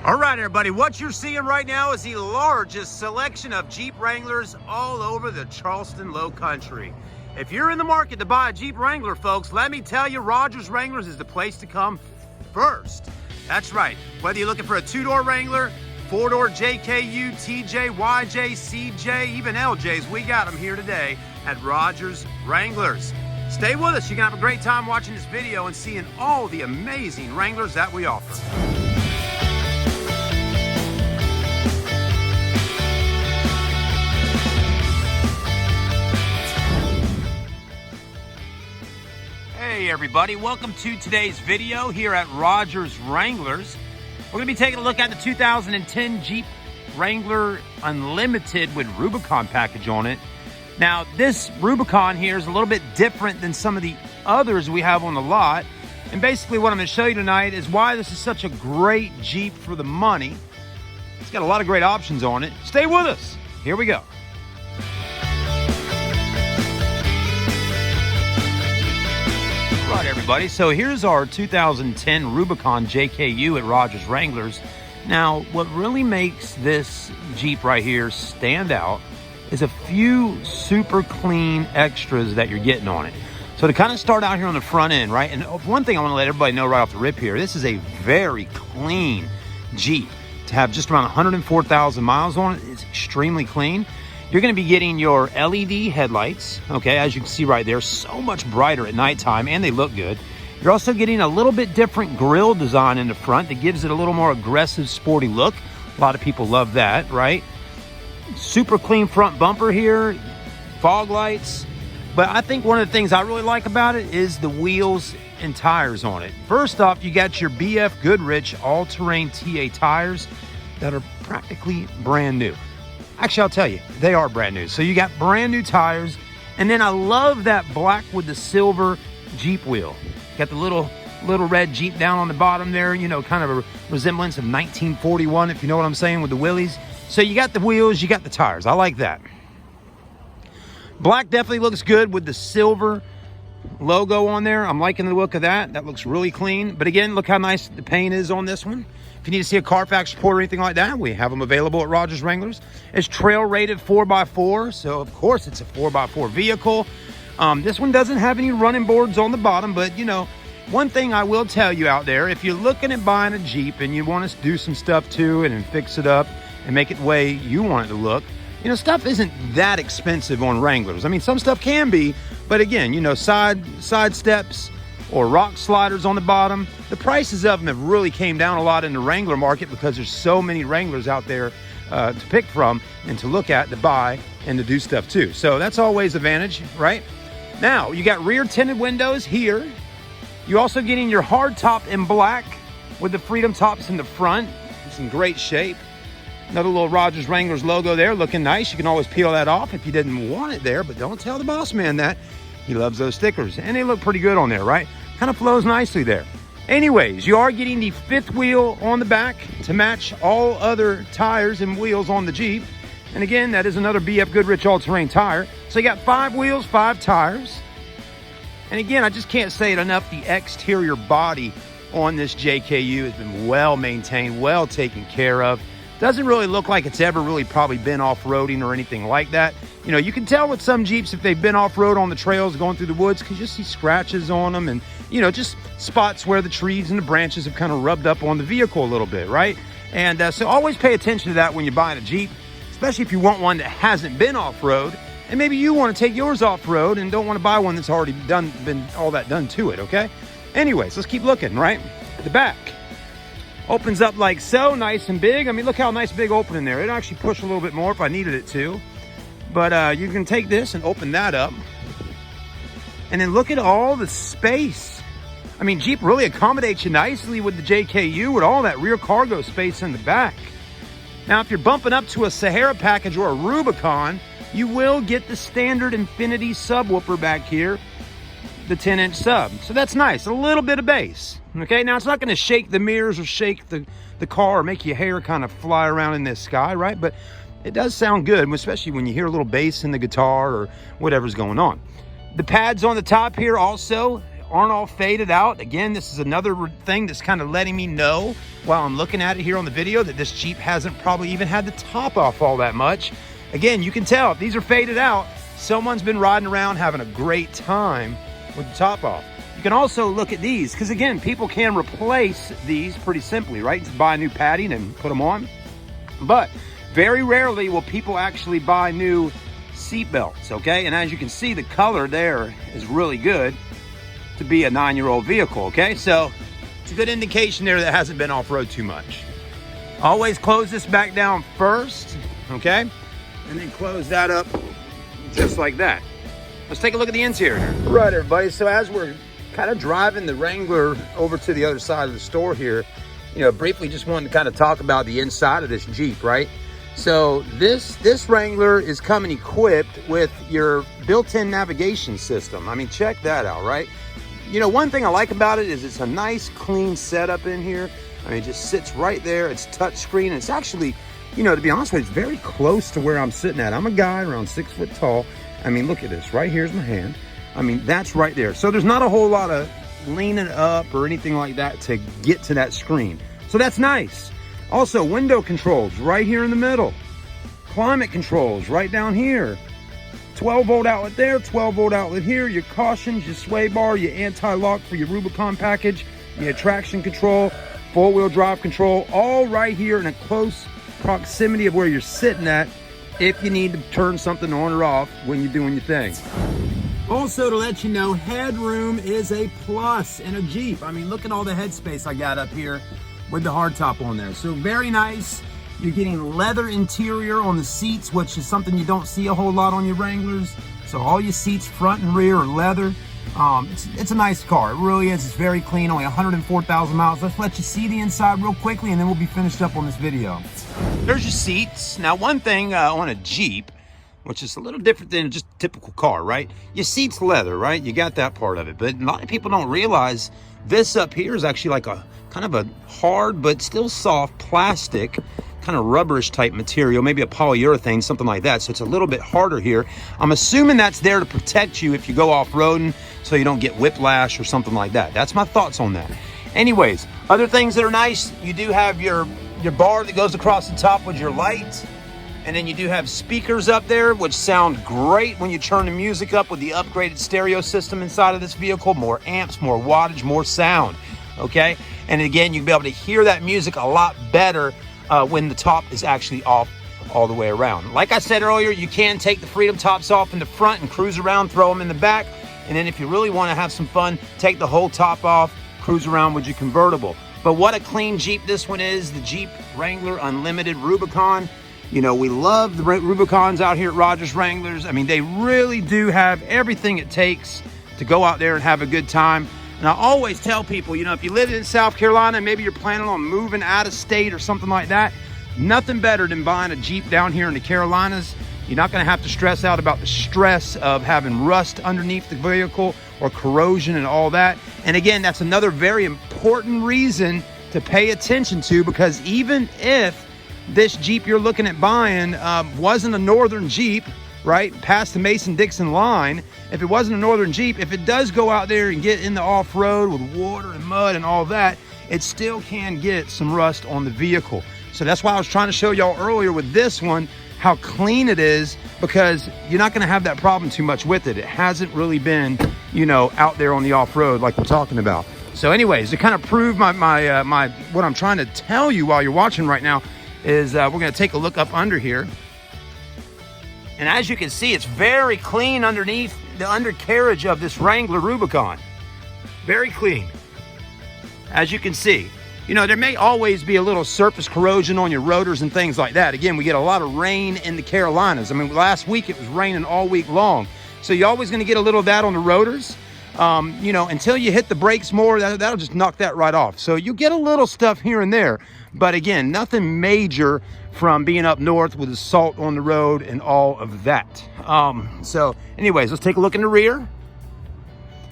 All right, everybody, what you're seeing right now is the largest selection of Jeep Wranglers all over the Charleston Low Country. If you're in the market to buy a Jeep Wrangler, folks, let me tell you, Rodgers Wranglers is the place to come first. That's right. Whether you're looking for a two-door Wrangler, four-door JKU, TJ, YJ, CJ, even LJs, we got them here today at Rodgers Wranglers. Stay with us. You're going to have a great time watching this video and seeing all the amazing Wranglers that we offer. Hey everybody, welcome to today's video here at Rodgers Wranglers. We're going to be taking a look at the 2010 Jeep Wrangler Unlimited with Rubicon package on it. Now this Rubicon here is a little bit different than some of the others we have on the lot. And basically what I'm going to show you tonight is why this is such a great Jeep for the money. It's got a lot of great options on it. Stay with us. Here we go. Right, everybody, so here's our 2010 Rubicon JKU at Rodgers Wranglers. Now, what really makes this Jeep right here stand out is a few super clean extras that you're getting on it. So to kind of start out here on the front end, right, and one thing I want to let everybody know right off the rip here, this is a very clean Jeep. To have just around 104,000 miles on it is extremely clean. You're going to be getting your LED headlights, okay, as you can see right there, so much brighter at nighttime, and they look good. You're also getting a little bit different grille design in the front that gives it a little more aggressive, sporty look. A lot of people love that, right? Super clean front bumper here, fog lights. But I think one of the things I really like about it is the wheels and tires on it. First off, you got your BF Goodrich all-terrain TA tires that are practically brand new. Actually, I'll tell you, they are brand new. So you got brand new tires. And then I love that black with the silver Jeep wheel. Got the little red Jeep down on the bottom there, you know, kind of a resemblance of 1941, if you know what I'm saying, with the wheelies. So you got the wheels, you got the tires. I like that. Black definitely looks good with the silver logo on there. I'm liking the look of that. That looks really clean. But again, look how nice the paint is on this one. If you need to see a Carfax report or anything like that, we have them available at Rodgers Wranglers. It's trail rated 4x4, so of course it's a 4x4 vehicle. This one doesn't have any running boards on the bottom, but you know, one thing I will tell you out there, if you're looking at buying a Jeep and you want to do some stuff to it and fix it up and make it the way you want it to look, you know, stuff isn't that expensive on Wranglers. I mean, some stuff can be, but again, you know, side steps or rock sliders on the bottom, the prices of them have really came down a lot in the Wrangler market because there's so many Wranglers out there to pick from and to look at, to buy, and to do stuff too. So that's always an advantage, right? Now, you got rear tinted windows here. You're also getting your hard top in black with the Freedom tops in the front. It's in great shape. Another little Rodgers Wranglers logo there, looking nice. You can always peel that off if you didn't want it there, but don't tell the boss man that. He loves those stickers, and they look pretty good on there, right? Kind of flows nicely there. Anyways, you are getting the fifth wheel on the back to match all other tires and wheels on the Jeep. And again, that is another BF Goodrich all-terrain tire. So you got 5 wheels, 5 tires. And again, I just can't say it enough, the exterior body on this JKU has been well maintained, well taken care of. Doesn't really look like it's ever really probably been off-roading or anything like that. You know, you can tell with some Jeeps if they've been off-road on the trails going through the woods because you see scratches on them and, you know, just spots where the trees and the branches have kind of rubbed up on the vehicle a little bit, right? And so always pay attention to that when you're buying a Jeep, especially if you want one that hasn't been off-road. And maybe you want to take yours off-road and don't want to buy one that's already been all that done to it, okay? Anyways, let's keep looking, right? The back opens up like so, nice and big. I mean, look how nice big opening there. It'd actually push a little bit more if I needed it to. But you can take this and open that up. And then look at all the space. I mean, Jeep really accommodates you nicely with the JKU with all that rear cargo space in the back. Now, if you're bumping up to a Sahara package or a Rubicon, you will get the standard Infinity subwoofer back here, the 10-inch sub. So that's nice, a little bit of bass. Okay, now it's not gonna shake the mirrors or shake the car or make your hair kind of fly around in this sky, right? But it does sound good, especially when you hear a little bass in the guitar or whatever's going on. The pads on the top here also aren't all faded out. Again, this is another thing that's kind of letting me know while I'm looking at it here on the video that this Jeep hasn't probably even had the top off all that much. Again, you can tell if these are faded out, someone's been riding around having a great time with the top off. You can also look at these, because again, people can replace these pretty simply, right? Just buy new padding and put them on. But very rarely will people actually buy new seat belts, okay? And as you can see, the color there is really good to be a 9-year-old vehicle, okay? So it's a good indication there that it hasn't been off-road too much. Always close this back down first, okay? And then close that up just like that. Let's take a look at the interior. Right, everybody, so as we're kind of driving the Wrangler over to the other side of the store here, you know, briefly just wanted to kind of talk about the inside of this Jeep, right? So this Wrangler is coming equipped with your built-in navigation system. I mean, check that out, right? You know, one thing I like about it is it's a nice, clean setup in here. I mean, it just sits right there. It's touchscreen. It's actually, you know, to be honest with you, it's very close to where I'm sitting at. I'm a guy around 6 foot tall. I mean, look at this. Right here's my hand. I mean, that's right there. So there's not a whole lot of leaning up or anything like that to get to that screen. So that's nice. Also, window controls right here in the middle. Climate controls right down here. 12-volt outlet there, 12-volt outlet here. Your cautions, your sway bar, your anti-lock for your Rubicon package, your traction control, four-wheel drive control, all right here in a close proximity of where you're sitting at if you need to turn something on or off when you're doing your thing. Also, to let you know, headroom is a plus in a Jeep. I mean, look at all the headspace I got up here with the hardtop on there. So very nice. You're getting leather interior on the seats, which is something you don't see a whole lot on your Wranglers. So all your seats, front and rear, are leather. It's a nice car. It really is. It's very clean, only 104,000 miles. Let's let you see the inside real quickly, and then we'll be finished up on this video. There's your seats. Now, one thing on a Jeep, which is a little different than just a typical car, right? Your seat's leather, right? You got that part of it. But a lot of people don't realize this up here is actually like a kind of a hard but still soft plastic, kind of rubberish type material, maybe a polyurethane, something like that. So it's a little bit harder here. I'm assuming that's there to protect you if you go off-roading so you don't get whiplash or something like that. That's my thoughts on that. Anyways, other things that are nice, you do have your bar that goes across the top with your lights. And then you do have speakers up there, which sound great when you turn the music up with the upgraded stereo system inside of this vehicle. More amps, more wattage, more sound, okay? And again, you'll be able to hear that music a lot better when the top is actually off all the way around. Like I said earlier, you can take the Freedom tops off in the front and cruise around, throw them in the back. And then if you really want to have some fun, take the whole top off, cruise around with your convertible. But what a clean Jeep this one is, the Jeep Wrangler Unlimited Rubicon. You know, we love the Rubicons out here at Rodgers Wranglers. I mean, they really do have everything it takes to go out there and have a good time. And I always tell people, you know, if you live in South Carolina, maybe you're planning on moving out of state or something like that, nothing better than buying a Jeep down here in the Carolinas. You're not going to have to stress out about the stress of having rust underneath the vehicle or corrosion and all that. And again, that's another very important reason to pay attention to, because even if this Jeep you're looking at buying wasn't a Northern Jeep, right, past the Mason-Dixon line, if it wasn't a Northern Jeep, if it does go out there and get in the off-road with water and mud and all that, it still can get some rust on the vehicle. So that's why I was trying to show y'all earlier with this one how clean it is, because you're not going to have that problem too much with it. It hasn't really been, you know, out there on the off-road like we're talking about. So anyways, to kind of prove my what I'm trying to tell you while you're watching right now is we're going to take a look up under here. And as you can see, it's very clean underneath the undercarriage of this Wrangler Rubicon. Very clean. As you can see, you know, there may always be a little surface corrosion on your rotors and things like that. Again, we get a lot of rain in the Carolinas. I mean, last week it was raining all week long. So you're always going to get a little of that on the rotors. You know, until you hit the brakes more, that'll just knock that right off. So you get a little stuff here and there. But again, nothing major from being up north with the salt on the road and all of that. So anyways, let's take a look in the rear.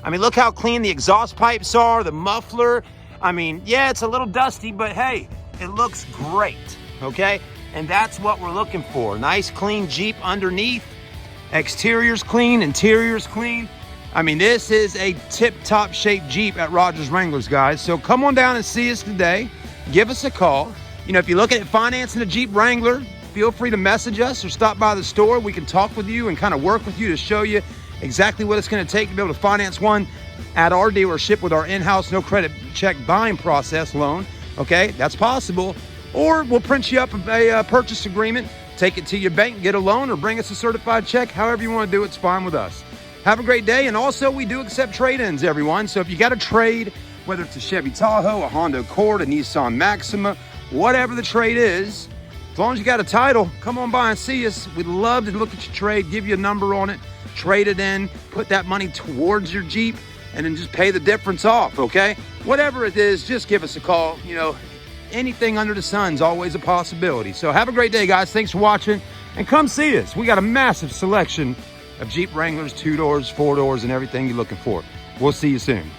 I mean, look how clean the exhaust pipes are, the muffler. I mean, yeah, it's a little dusty, but hey, it looks great, okay? And that's what we're looking for. Nice, clean Jeep underneath. Exterior's clean, interior's clean. I mean, this is a tip-top shape Jeep at Rodgers Wranglers, guys. So come on down and see us today. Give us a call. You know, if you're looking at financing a Jeep Wrangler, feel free to message us or stop by the store. We can talk with you and kind of work with you to show you exactly what it's going to take to be able to finance one at our dealership with our in-house no credit check buying process loan. Okay, that's possible. Or we'll print you up a purchase agreement, take it to your bank, get a loan, or bring us a certified check. However you want to do it's fine with us. Have a great day. And also, we do accept trade-ins, everyone. So if you got a trade, whether it's a Chevy Tahoe, a Honda Accord, a Nissan Maxima, whatever the trade is, as long as you got a title, come on by and see us. We'd love to look at your trade, give you a number on it, trade it in, put that money towards your Jeep, and then just pay the difference off, okay? Whatever it is, just give us a call. You know, anything under the sun's always a possibility. So have a great day, guys. Thanks for watching, and come see us. We got a massive selection of Jeep Wranglers, 2 doors, 4 doors, and everything you're looking for. We'll see you soon.